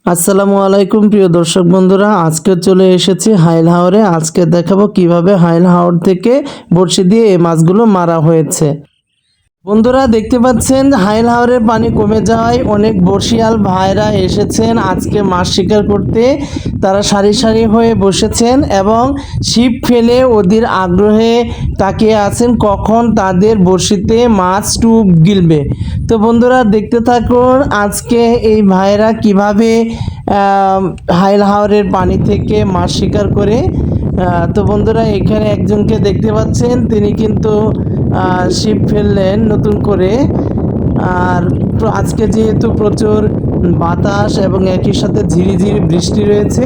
আসসালামু আলাইকুম প্রিয় দর্শক বন্ধুরা, আজকে চলে এসেছি হাইল হাওরে। আজকে দেখাবো কিভাবে হাইল হাওর থেকে বড়শি দিয়ে এই মাছগুলো মারা হয়েছে। বন্ধুরা দেখতে পাচ্ছেন হাইল হাওরের পানি কমে যাওয়ায় অনেক বড়শিয়াল ভাইরা এসেছেন আজকে মাছ শিকার করতে। তারা সারি সারি হয়ে বসেছেন এবং ছিপ ফেলে ওদের আগ্রহে তাকিয়ে আছেন কখন তাদের বড়শিতে মাছ টুপ গিলবে। তো বন্ধুরা দেখতে থাকুন আজকে এই ভাইরা কিভাবে হাইল হাওরের পানি থেকে মাছ শিকার করে। তো বন্ধুরা এখানে একজনকে দেখতে পাচ্ছেন, তিনি কিন্তু ছিপ ফেললেন নতুন করে। আর আজকে যেহেতু প্রচুর বাতাস এবং একই সাথে ঝিরিঝিরি বৃষ্টি রয়েছে,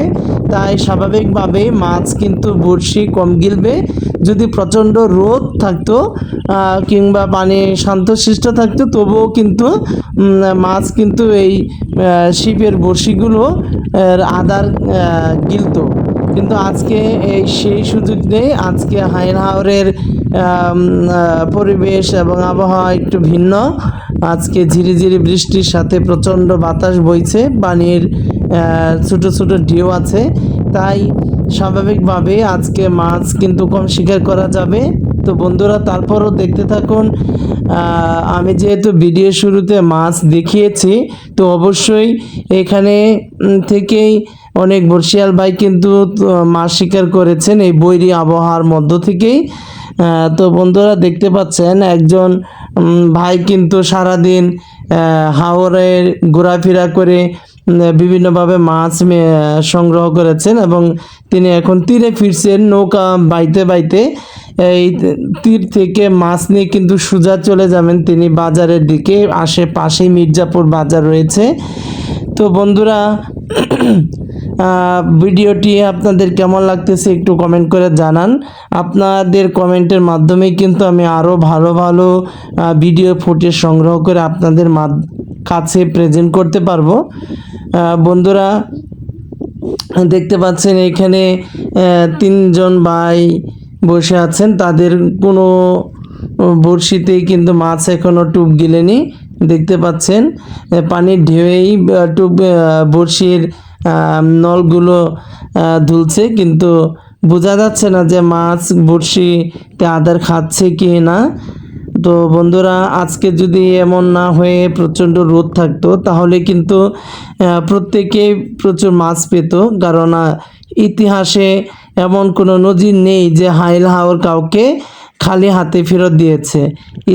তাই স্বাভাবিকভাবেই মাছ কিন্তু বড়শি কম গিলবে। যদি প্রচণ্ড রোদ থাকতো কিংবা পানি শান্তশিষ্ট থাকতো, তবুও কিন্তু মাছ কিন্তু এই ছিপের বড়শিগুলো আদার গিলতো। কিন্তু আজকে সেই সুযোগ নেই। আজকে হাইল হাওরের পরিবেশ এবং আবহাওয়া একটু ভিন্ন। আজকে ঝিরিঝিরি বৃষ্টির সাথে প্রচণ্ড বাতাস বইছে, পানির ছোট ছোট ঢেউ আছে, তাই স্বাভাবিকভাবে আজকে মাছ কিন্তু কম শিকার করা যাবে। তো বন্ধুরা তারপরও দেখতে থাকুন। আমি যেহেতু ভিডিও শুরুতে মাছ দেখিয়েছি, তো অবশ্যই এখানে থেকেই অনেক বর্ষিয়াল ভাই কিন্তু মাছ শিকার করেছেন এই বৈরী আবহাওয়ার মধ্য থেকেই। তো বন্ধুরা দেখতে পাচ্ছেন একজন ভাই কিন্তু সারাদিন হাওরের ঘোরাফেরা করে বিভিন্নভাবে মাছ সংগ্রহ করেছেন এবং তিনি এখন তীরে ফিরছেন নৌকা বাইতে বাইতে। এই তীর থেকে মাছ নিয়ে কিন্তু সোজা চলে যাবেন তিনি বাজারের দিকে। আশেপাশেই মির্জাপুর বাজার রয়েছে। তো বন্ধুরা ভিডিওটি আপনাদের কেমন লাগতেছে একটু কমেন্ট করে জানান। আপনাদের কমেন্টের মাধ্যমেই কিন্তু আমি আরও ভালো ভালো ভিডিও ফুটেজ সংগ্রহ করে আপনাদের কাছে প্রেজেন্ট করতে পারবো। বন্ধুরা দেখতে পাচ্ছেন এখানে তিনজন ভাই বসে আছেন, তাদের কোনো বড়শিতেই কিন্তু মাছ এখনও টুপ গিলেনি। দেখতে পাচ্ছেন পানির ঢেউয়েই টুপ বড়শির নলগুলো দুলছে, কিন্তু বোঝা যাচ্ছে না যে মাছ বড়শিতে আদার খাচ্ছে কি না। তো বন্ধুরা আজকে যদি এমন না হয়ে প্রচণ্ড রোদ থাকতো, তাহলে কিন্তু প্রত্যেকেই প্রচুর মাছ পেত। কারণ ইতিহাসে এমন কোনো নজির নেই যে হাইল হাওর কাউকে খালি হাতে ফেরত দিয়েছে।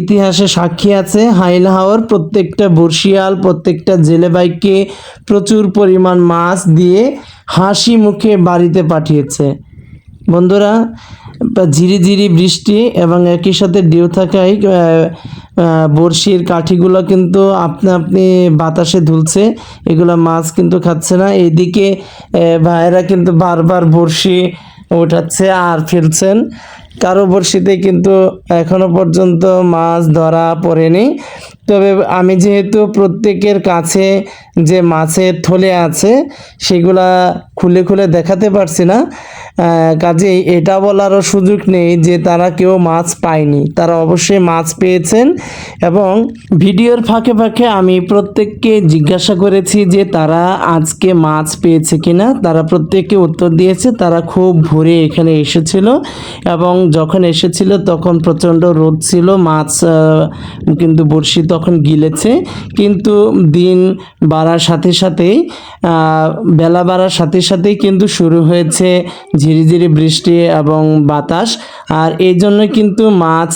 ইতিহাসে সাক্ষী আছে হাইল হাওর প্রত্যেকটা বর্ষিয়াল, প্রত্যেকটা জেলে ভাইকে প্রচুর পরিমাণ মাছ দিয়ে হাসি মুখে বাড়িতে পাঠিয়েছে। বন্ধুরা ঝিরিঝিরি বৃষ্টি এবং একই সাথে ঢেউ থাকায় বড়শির কাঠিগুলো কিন্তু আপনি বাতাসে দুলছে, এগুলো মাছ কিন্তু খাচ্ছে না। এইদিকে ভাইয়েরা কিন্তু বারবার বড়শি ওঠাচ্ছে আর ফেলছেন। কারো বড়শিতে কিন্তু এখনো পর্যন্ত মাছ ধরা পড়েনি। তবে আমি যেহেতু প্রত্যেকের কাছে যে মাছের থলে আছে সেগুলা খুলে খুলে দেখাতে পারছি না, কাজেই এটা বলারও সুযোগ নেই যে তারা কেউ মাছ পায়নি। তারা অবশ্যই মাছ পেয়েছেন এবং ভিডিওর ফাঁকে ফাঁকে আমি প্রত্যেককে জিজ্ঞাসা করেছি যে তারা আজকে মাছ পেয়েছে কিনা। তারা প্রত্যেককে উত্তর দিয়েছে তারা খুব ভোরে এখানে এসেছিল এবং যখন এসেছিল তখন প্রচণ্ড রোদ ছিল, মাছ কিন্তু বড়শি তখন গিলেছে। কিন্তু দিন বাড়ার সাথে সাথেই বেলা বাড়ার সাথে সাথেই কিন্তু শুরু হয়েছে ঝিরিঝিরি বৃষ্টি এবং বাতাস, আর এই জন্য কিন্তু মাছ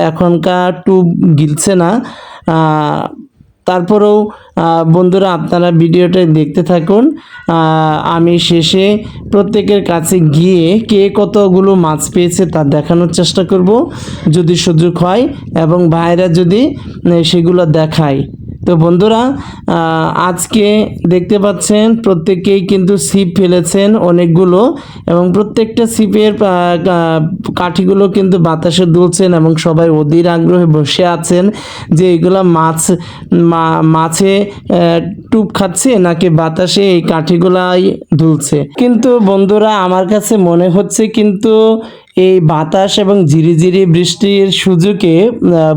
এখনকার টুপ গিলছে না। তারপরেও বন্ধুরা আপনারা ভিডিওটা দেখতে থাকুন। আমি শেষে প্রত্যেকের কাছে গিয়ে কে কতগুলো মাছ পেয়েছে তা দেখানোর চেষ্টা করব যদি সুযোগ হয় এবং ভাইরা যদি সেগুলো দেখায়। তো বন্ধুরা আজকে দেখতে পাচ্ছেন প্রত্যেকেই কিন্তু ছিপ ফেলেছেন অনেকগুলো এবং প্রত্যেকটা ছিপের কাঠিগুলো কিন্তু বাতাসে দুলছেন এবং সবাই অধীর আগ্রহে বসে আছেন যে এগুলা মাছে টুপ খাচ্ছে নাকি বাতাসে এই কাঠিগুলাই দুলছে। কিন্তু বন্ধুরা আমার কাছে মনে হচ্ছে কিন্তু এই বাতাস এবং ঝিরিঝিরি বৃষ্টির সুযোগে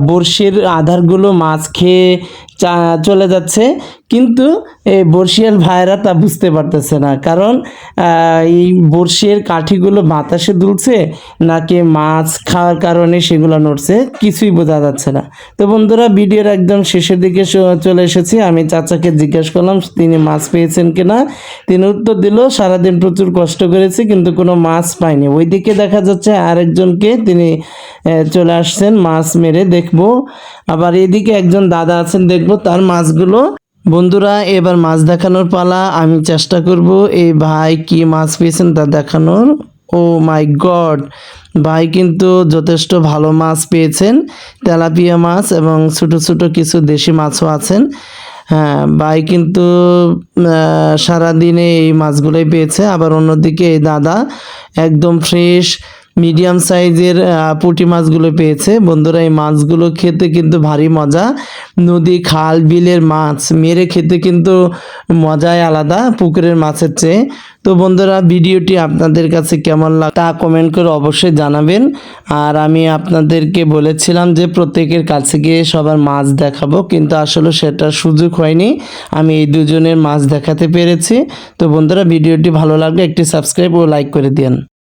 বড়শির আধারগুলো মাছ খেয়ে চলে যাচ্ছে। কিন্তু এই বর্ষিয়াল ভাইরা তা বুঝতে পারতেছে না, কারণ এই বর্ষির কাঠিগুলো বাতাসে দুলছে নাকি মাছ খাওয়ার কারণে সেগুলো নড়ছে কিছুই বোঝা যাচ্ছে না। তো বন্ধুরা, ভিডিওর একদম শেষের দিকে চলে এসেছি। আমি চাচাকে জিজ্ঞেস করলাম তিনি মাছ পেয়েছেন কিনা। তিনি উত্তর দিল সারাদিন প্রচুর কষ্ট করেছে কিন্তু কোনো মাছ পাইনি। ওইদিকে দেখা যাচ্ছে আরেকজনকে, তিনি চলে আসছেন মাছ মেরে দেখবো। আবার এদিকে একজন দাদা আছেন, দেখবো তার মাছগুলো। বন্ধুরা, এবার মাছ দেখানোর পালা। আমি চেষ্টা করব এই ভাই কি মাছ পেয়েছেন তা দেখানোর। ও মাই গড, ভাই কিন্তু যথেষ্ট ভালো মাছ পেয়েছেন, তেলাপিয়া মাছ এবং ছোট ছোট কিছু দেশি মাছও আছেন। হ্যাঁ, ভাই কিন্তু সারাদিনে এই মাছগুলোই পেয়েছে। আবার অন্যদিকে এই দাদা একদম ফ্রেশ মিডিয়াম সাইজের পুঁটি মাছগুলো পেয়েছে। বন্ধুরা, এই মাছগুলো খেতে কিন্তু ভারী মজা। নদী খাল বিলের মাছ মেরে খেতে কিন্তু মজাই আলাদা পুকুরের মাছের চেয়ে। তো বন্ধুরা, ভিডিওটি আপনাদের কাছে কেমন লাগে তা কমেন্ট করে অবশ্যই জানাবেন। আর আমি আপনাদেরকে বলেছিলাম যে প্রত্যেকের কাছে গিয়ে সবার মাছ দেখাবো, কিন্তু আসলে সেটার সুযোগ হয়নি। আমি এই দুজনের মাছ দেখাতে পেরেছি। তো বন্ধুরা, ভিডিওটি ভালো লাগলে একটি সাবস্ক্রাইব ও লাইক করে দিন।